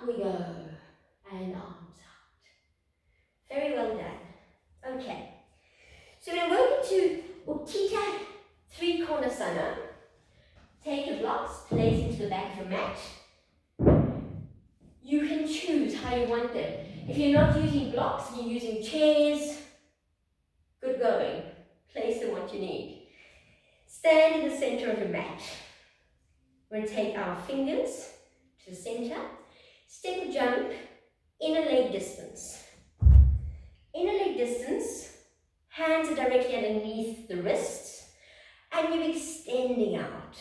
we go. And arms out. Very well done. Okay. So we're going to work into Uttita three-konasana. Take your blocks, place into the back of your mat. You can choose how you want them. If you're not using blocks and you're using chairs, good going. Place them what you need. Stand in the center of your mat. We're going to take our fingers to the center. Step jump, inner leg distance. Inner leg distance, hands are directly underneath the wrists, and you're extending out.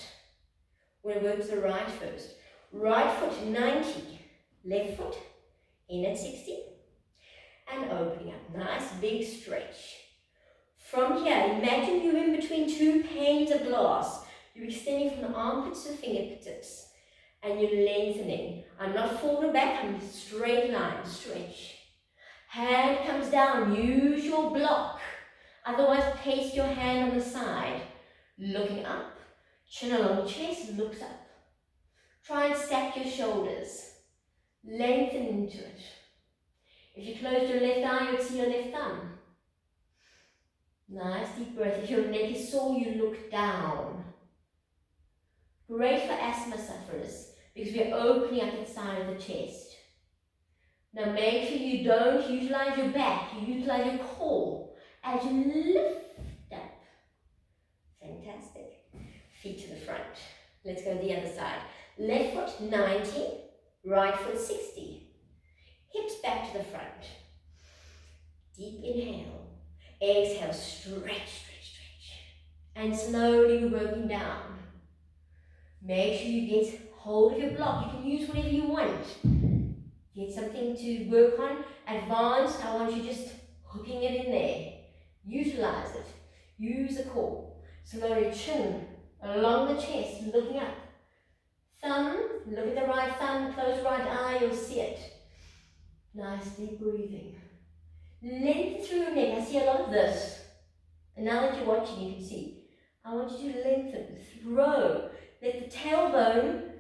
We're going to work to the right first. Right foot 90, left foot in at 60, and opening up. Nice big stretch. From here, imagine you're in between two panes of glass. You're extending from the armpits to the fingertips, and you're lengthening. I'm not forward back, I'm straight line, stretch. Hand comes down, use your block. Otherwise, place your hand on the side. Looking up, chin along chest, looks up. Try and stack your shoulders. Lengthen into it. If you close your left eye, you'll see your left thumb. Nice deep breath. If your neck is sore, you look down. Great for asthma sufferers because we're opening up the side of the chest. Now make sure you don't utilize your back, you utilize your core as you lift up. Fantastic. Feet to the front. Let's go the other side. Left foot 90, right foot 60. Hips back to the front. Deep inhale. Exhale, stretch, stretch, stretch. And slowly we're working down. Make sure you get hold of your block. You can use whatever you want. Get something to work on. Advanced, I want you just hooking it in there. Utilize it. Use the core. Slowly chin along the chest, looking up. Thumb, look at the right thumb, close right eye, you'll see it. Nice deep breathing. Lengthen through your neck. I see a lot of this. And now that you're watching, you can see. I want you to lengthen, throw. Let the tailbone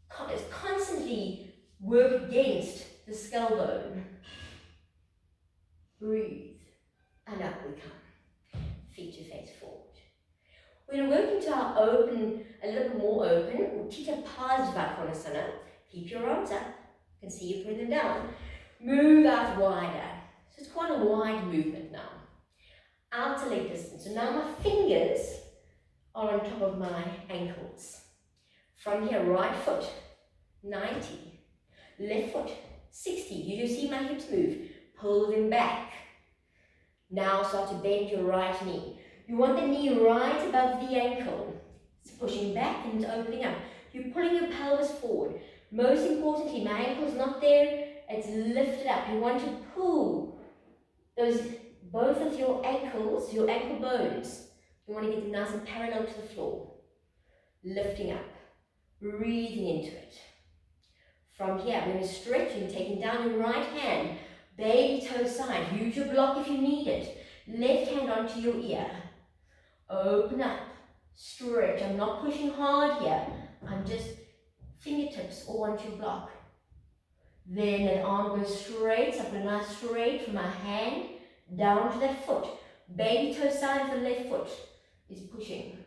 constantly work against the skull bone. Breathe. And up we come. Feet to face forward. We're going to work into our open, a little bit more open, Uttita Konasana. Keep your arms up. You can see you putting them down. Move out wider. So it's quite a wide movement now. Outer leg distance. So now my fingers are on top of my ankles. From here, right foot 90, left foot 60. You just see my hips move. Pull them back. Now start to bend your right knee. You want the knee right above the ankle. It's pushing back and it's opening up. You're pulling your pelvis forward. Most importantly, my ankle's not there. It's lifted up. You want to pull both of your ankles, your ankle bones. You want to get them nice and parallel to the floor. Lifting up. Breathing into it. From here, we're going to stretch and taking down your right hand. Baby toe side. Use your block if you need it. Left hand onto your ear. Open up. Stretch. I'm not pushing hard here. I'm just fingertips all onto your block. Then that arm goes straight. So I'm going to nice straight from my hand down to that foot. Baby toe side of the left foot is pushing.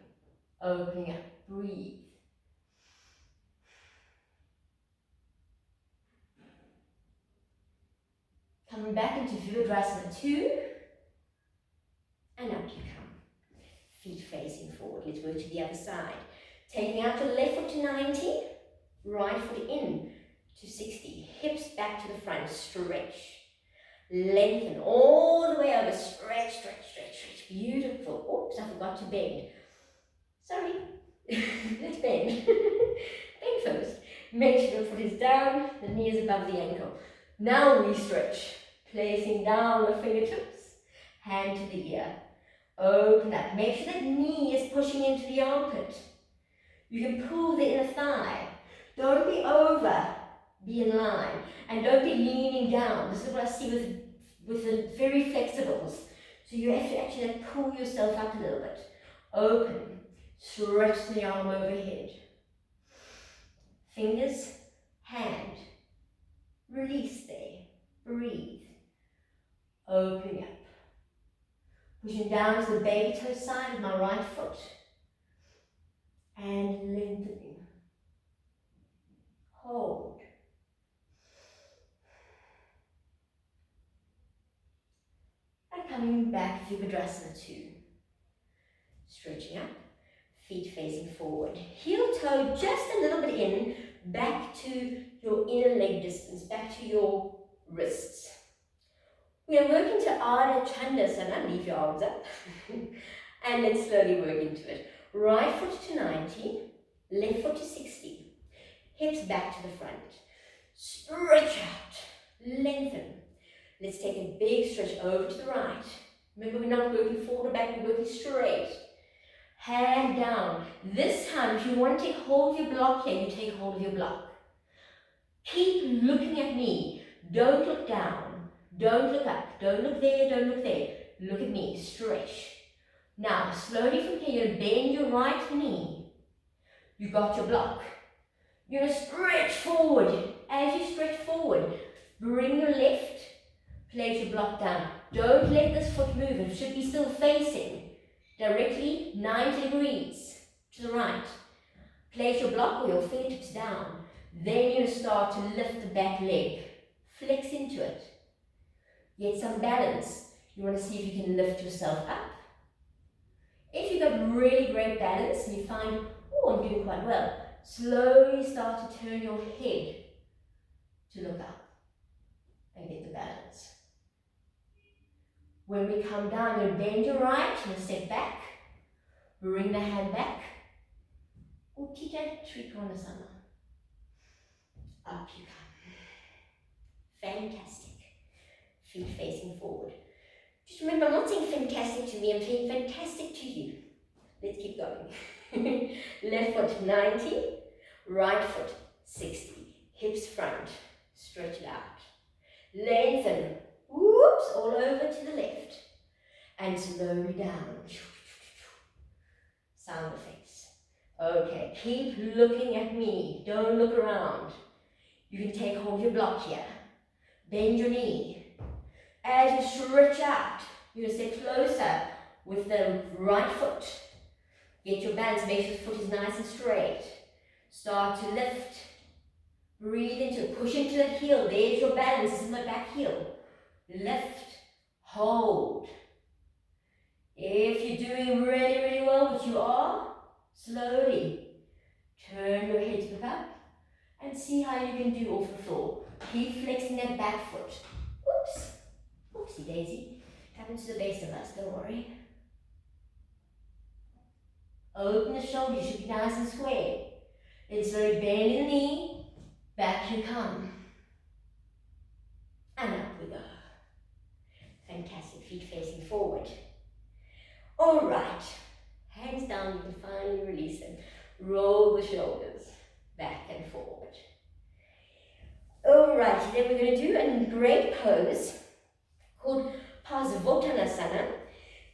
Opening up. Breathe. Coming back into Virabhadrasana 2. And up you come. Feet facing forward. Let's work to the other side. Taking out your left foot to 90. Right foot in to 60. Hips back to the front. Stretch. Lengthen all the way over. Stretch, stretch, stretch, stretch. Beautiful. Oops, I forgot to bend. Sorry. Let's bend. Bend first. Make sure the foot is down. The knee is above the ankle. Now we stretch. Placing down the fingertips. Hand to the ear. Open up. Make sure that knee is pushing into the armpit. You can pull the inner thigh. Don't be over. Be in line. And don't be leaning down. This is what I see with the very flexibles. So you have to actually pull yourself up a little bit. Open. Stretch the arm overhead. Fingers, hand. release there, breathe, opening up, pushing down to the baby toe side of my right foot, and lengthening, hold, and coming back to Virasana 2, stretching up, feet facing forward, heel toe just a little bit in, back to your inner leg distance, back to your wrists. We are working to Ardha Chandasana, leave your arms up, and then slowly work into it. Right foot to 90, left foot to 60, hips back to the front. Stretch out, lengthen. Let's take a big stretch over to the right. Remember, we're not working forward or back, we're working straight. Hand down. This time, if you want to take hold of your block here, you take hold of your block. Keep looking at me. Don't look down. Don't look up. Don't look there. Don't look there. Look at me. Stretch. Now, slowly from here, you're going to bend your right knee. You got your block. You're going to stretch forward. As you stretch forward, bring your left. Place your block down. Don't let this foot move. It should be still facing directly 90 degrees to the right. Place your block or your fingertips down. Then you start to lift the back leg. Flex into it. Get some balance. You want to see if you can lift yourself up. If you've got really great balance and you find, oh, I'm doing quite well, slowly start to turn your head to look up and get the balance. When we come down, you bend your right and step back. Bring the hand back. Uttita Trikonasana. Up you come. Fantastic. Feet facing forward. Just remember, I'm not saying fantastic to me, I'm saying fantastic to you. Let's keep going. Left foot 90, right foot 60. Hips front. Stretch it out. Lengthen. Whoops, all over to the left. And slowly down. Sound effects. Okay, keep looking at me. Don't look around. You can take hold of your block here. Bend your knee. As you stretch out, you're going to step closer with the right foot. Get your balance. Make sure the foot is nice and straight. Start to lift. Breathe into it. Push into the heel. There's your balance. This is my back heel. Lift, hold. If you're doing really, really well, which you are, slowly turn your head back up and see how you can do off the floor. Keep flexing that back foot. Oops, oopsie daisy. Happens to the best of us, don't worry. Open the shoulders, you should be nice and square. Then slowly bend the knee, back you come. And up we go. Fantastic, feet facing forward. All right, hands down, you can finally release them. Roll the shoulders back and forward. All right, then we're going to do a great pose called Parsvottanasana.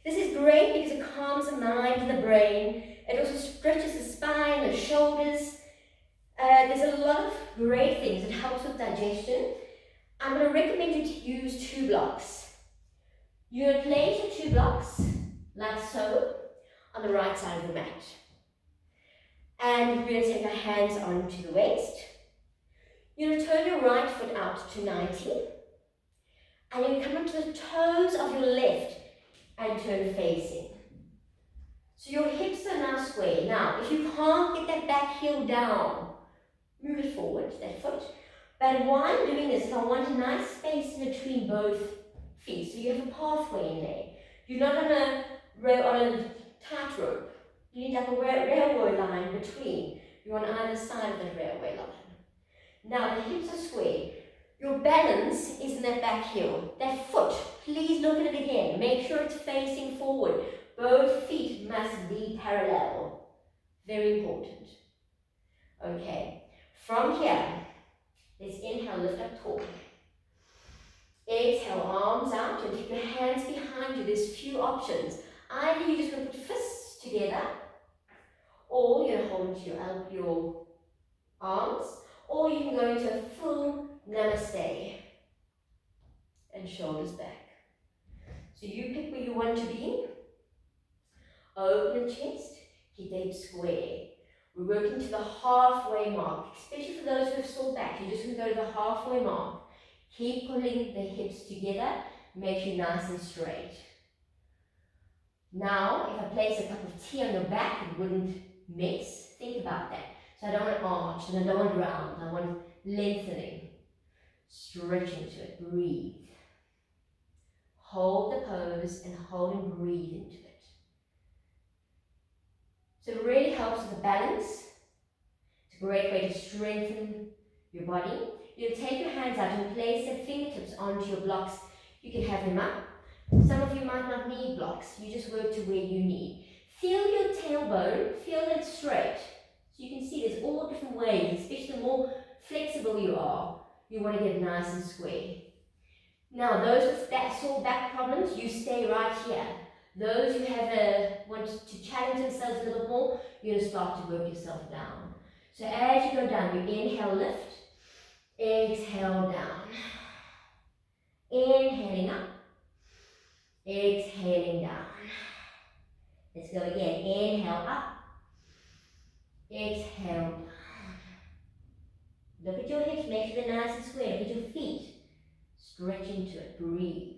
This is great because it calms the mind and the brain. It also stretches the spine, the shoulders. There's a lot of great things. It helps with digestion. I'm going to recommend you to use 2 blocks. You're going to place your 2 blocks, like so, on the right side of the mat. And we're going to take our hands onto the waist. You're going to turn your right foot out to 90. And you're going to come up to the toes of your left and turn facing. So your hips are now square. Now, if you can't get that back heel down, move it forward, that foot. But while I'm doing this, I want a nice space in between both feet. So you have a pathway in there. You're not on a tightrope. You need like a railway line between. You're on either side of the railway line. Now the hips are square. Your balance is in that back heel. That foot, please look at it again. Make sure it's facing forward. Both feet must be parallel. Very important. Okay, from here, let's inhale, lift up tall. Exhale, arms out, and keep your hands behind you. There's few options. Either you're just going to put fists together, or you're going to hold into your arms, or you can go into a full namaste. and shoulders back. So you pick where you want to be. Open the chest, keep the hips square. We're working to the halfway mark, especially for those who have sore back. You're just going to go to the halfway mark. Keep pulling the hips together, make you nice and straight. Now, if I place a cup of tea on your back, it wouldn't mix. Think about that. So I don't want arch, and I don't want round. I want lengthening. Stretch into it. Breathe. Hold the pose and hold and breathe into it. So it really helps with the balance. It's a great way to strengthen your body. You'll take your hands out and place the fingertips onto your blocks. You can have them up. Some of you might not need blocks. You just work to where you need. Feel your tailbone, feel it straight. So you can see there's all different ways, especially the more flexible you are, you want to get nice and square. Now those with sore back problems, you stay right here. Those who want to challenge themselves a little more, you're going to start to work yourself down. So as you go down, you inhale, lift, exhale down. Inhaling up, exhaling down. Let's go again. Inhale up, exhale down. Look at your hips, make sure they're nice and square. Look at your feet. Stretch into it. Breathe.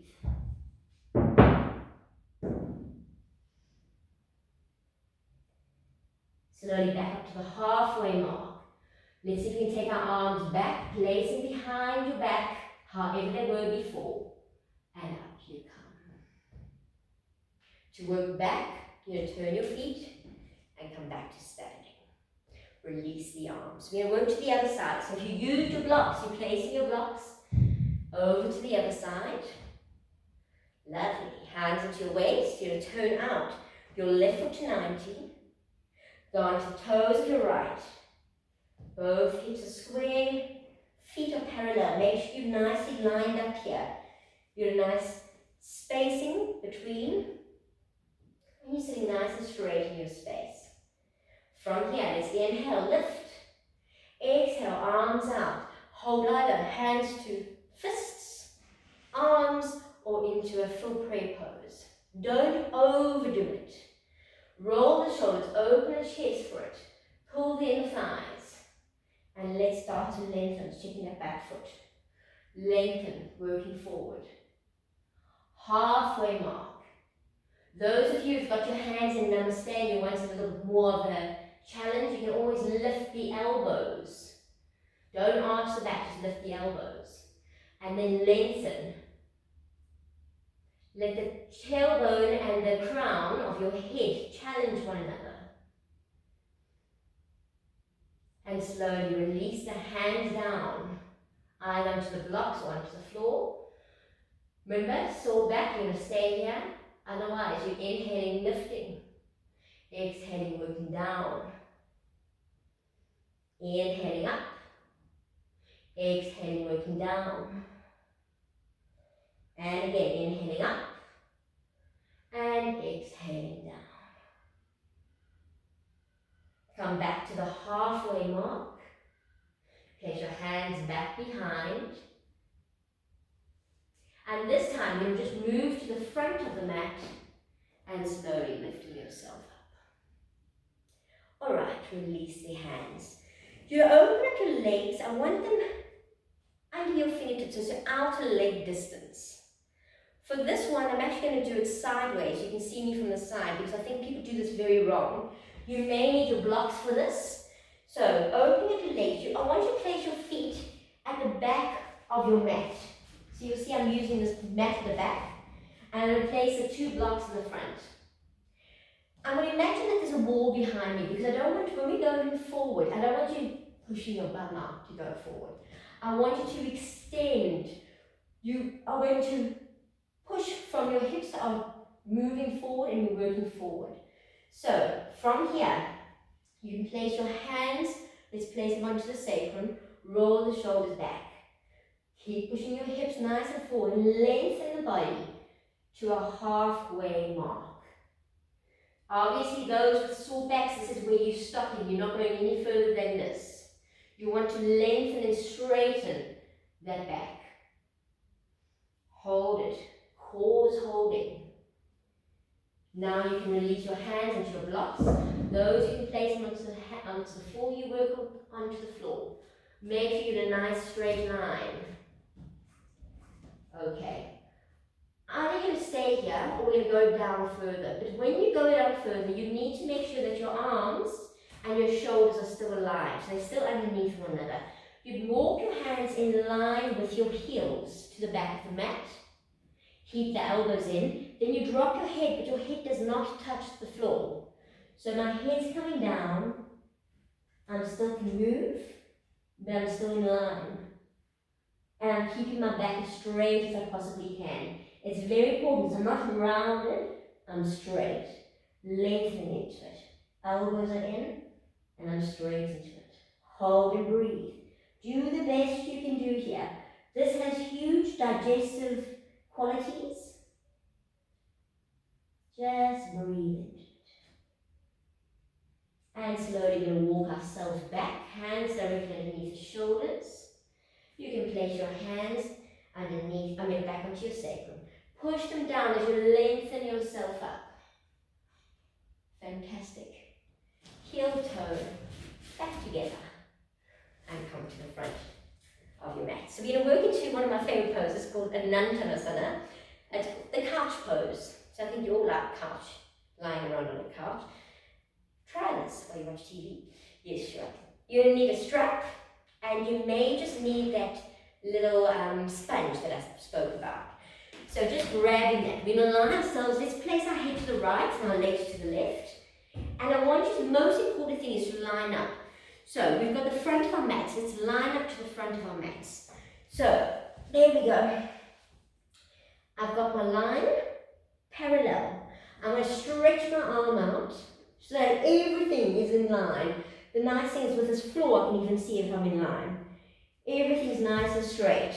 Slowly back up to the halfway mark. Let's see if we can take our arms back, placing behind your back, however they were before. And up you come. To work back, you're going to turn your feet and come back to standing. Release the arms. We're going to work to the other side. So if you use your blocks, you're placing your blocks over to the other side. Lovely. Hands into your waist. You're going to turn out your left foot to 90. Go onto the toes of your right. Both hips are square. Feet are parallel. Make sure you're nicely lined up here. You're a nice spacing between. And you're sitting nice and straight in your space. From here, let's inhale, lift. Exhale, arms out. Hold either hands to fists, arms, or into a full prayer pose. Don't overdo it. Roll the shoulders, open the chest for it. Pull the inner thighs. And let's start to lengthen, checking that back foot. Lengthen, working forward. Halfway mark. Those of you who've got your hands in namaste and you want a little more of a challenge, you can always lift the elbows. Don't arch the back, just lift the elbows. And then lengthen. Let the tailbone and the crown of your head challenge one another. And slowly release the hands down, either onto the blocks or onto the floor. Remember, sore back, you're going to stay here. Otherwise, you're inhaling, lifting. Exhaling, working down. Inhaling up. Exhaling, working down. And again, inhaling up. And exhaling down. Come back to the halfway mark. Place your hands back behind. And this time, you'll just move to the front of the mat and slowly lifting yourself up. Alright, release the hands. You open up your legs. I want them under your fingertips, so it's outer leg distance. For this one, I'm actually going to do it sideways. You can see me from the side because I think people do this very wrong. You may need your blocks for this. So, opening up your legs. I want you to place your feet at the back of your mat. So you'll see I'm using this mat at the back. And I'm going to place the two blocks in the front. I'm going to imagine that there's a wall behind me because I don't want to, when we go forward, I don't want you pushing your bum out to go forward. I want you to extend. You are going to push from your hips are moving forward and you're working forward. So from here, you can place your hands, let's place them onto the sacrum, roll the shoulders back. Keep pushing your hips nice and forward, lengthen the body to a halfway mark. Obviously those with sore backs, this is where you're stopping, you're not going any further than this. You want to lengthen and straighten that back. Hold always holding. Now you can release your hands into your blocks. Those you can place them onto the floor, you work onto the floor. Make sure you're in a nice straight line. Okay. Either going to stay here or we're going to go down further. But when you go down further, you need to make sure that your arms and your shoulders are still aligned. So they're still underneath one another. You walk your hands in line with your heels to the back of the mat. Keep the elbows in. Then you drop your head, but your head does not touch the floor. So my head's coming down. I still can move, but I'm still in line. And I'm keeping my back as straight as I possibly can. It's very important. So I'm not rounded, I'm straight. Lengthening into it. Elbows are in, and I'm straight into it. Hold and breathe. Do the best you can do here. This has huge digestive qualities. Just breathe into it. And slowly we're going to walk ourselves back. Hands directly underneath the shoulders. You can place your hands back onto your sacrum. Push them down as you lengthen yourself up. Fantastic. Heel toe back together. And come to the front of your mat. So we're going to work into one of my favorite poses called Anantanasana. It's the couch pose. So I think you all like couch, lying around on a couch. Try this while you watch TV. Yes, sure. You're going to need a strap, and you may just need that little sponge that I spoke about. So just grabbing that. We're going to line ourselves. Let's place our head to the right and our legs to the left. And I want you, the most important thing is to line up. So we've got the front of our mats. Let's line up to the front of our mats. So there we go. I've got my line parallel. I'm going to stretch my arm out so that everything is in line. The nice thing is with this floor, I can even see if I'm in line. Everything's nice and straight.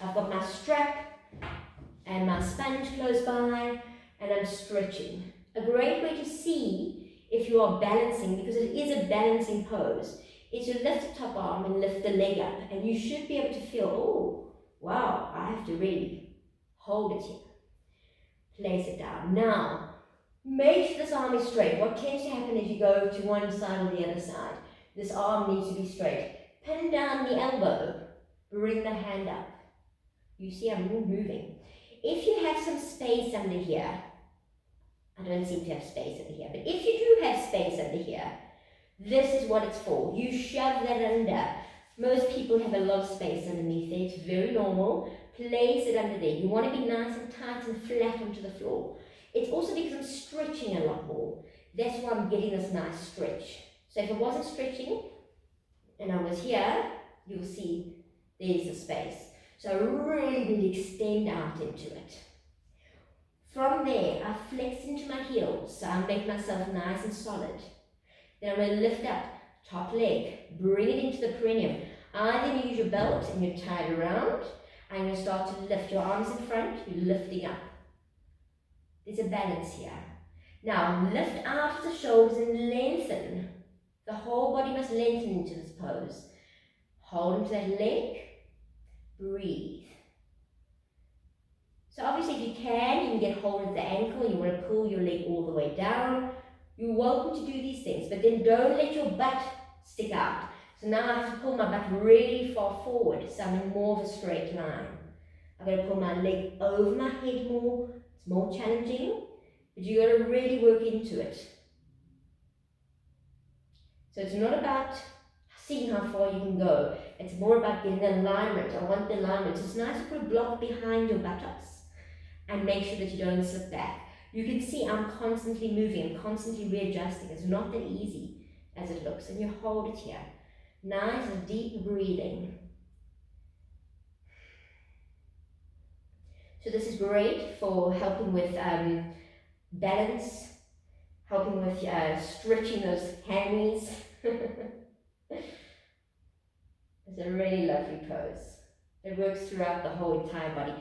I've got my strap and my sponge close by, and I'm stretching. A great way to see if you are balancing, because it is a balancing pose, is to lift the top arm and lift the leg up, and you should be able to feel, oh, wow, I have to really hold it here. Place it down. Now, make sure this arm is straight. What tends to happen is you go to one side or the other side. This arm needs to be straight. Pin down the elbow. Bring the hand up. You see I'm moving. If you have some space under here, I don't seem to have space under here, but if you do have space under here, this is what it's for. You shove that under. Most people have a lot of space underneath there. It's very normal. Place it under there. You want to be nice and tight and flat onto the floor. It's also because I'm stretching a lot more. That's why I'm getting this nice stretch. So if I wasn't stretching and I was here, you'll see there's the space. So I really will extend out into it. From there, I flex into my heels, so I make myself nice and solid. Then I'm going to lift up, top leg, bring it into the perineum. Either you use your belt and you're tied around. I'm going to start to lift your arms in front, you're lifting up. There's a balance here. Now, lift out the shoulders and lengthen. The whole body must lengthen into this pose. Hold into that leg, breathe. So obviously if you can get hold of the ankle, you want to pull your leg all the way down. You're welcome to do these things, but then don't let your butt stick out. So now I have to pull my butt really far forward, so I'm in more of a straight line. I'm going to pull my leg over my head more. It's more challenging, but you've got to really work into it. So it's not about seeing how far you can go. It's more about getting the alignment. I want the alignment. So it's nice to put a block behind your buttocks and make sure that you don't slip back. You can see I'm constantly moving, I'm constantly readjusting. It's not that easy as it looks. And you hold it here. Nice and deep breathing. So this is great for helping with balance, helping with stretching those hammies. It's a really lovely pose. It works throughout the whole entire body.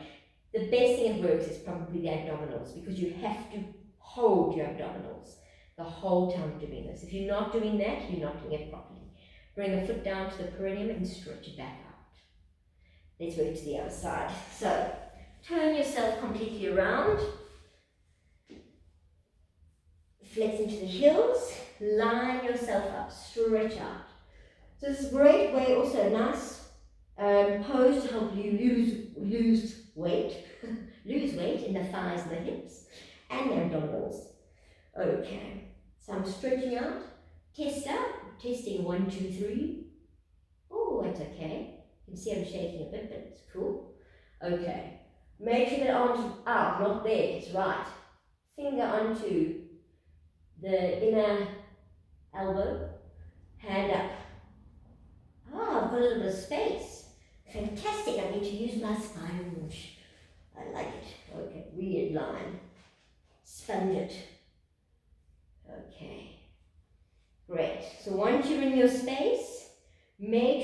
The best thing it works is probably the abdominals, because you have to hold your abdominals the whole time doing this. If you're not doing that, you're not doing it properly. Bring the foot down to the perineum and stretch it back out. Let's work to the other side. So, Turn yourself completely around. Flex into the heels. Line yourself up. Stretch out. So this is a great way, also nice pose to help you lose weight. Lose weight in the thighs and the hips and the abdominals. Okay. So I'm stretching out. Test out. Testing 1, 2, 3. Oh, that's okay. You can see I'm shaking a bit, but it's cool. Okay. Make sure that arm's out, not there. It's right. Finger onto the inner elbow. Hand up. Ah, I've got a little bit of space. Fantastic. I need to use my sponge. I like it. Okay. Realign. Sponge it. Okay. Great. So once you're in your space, make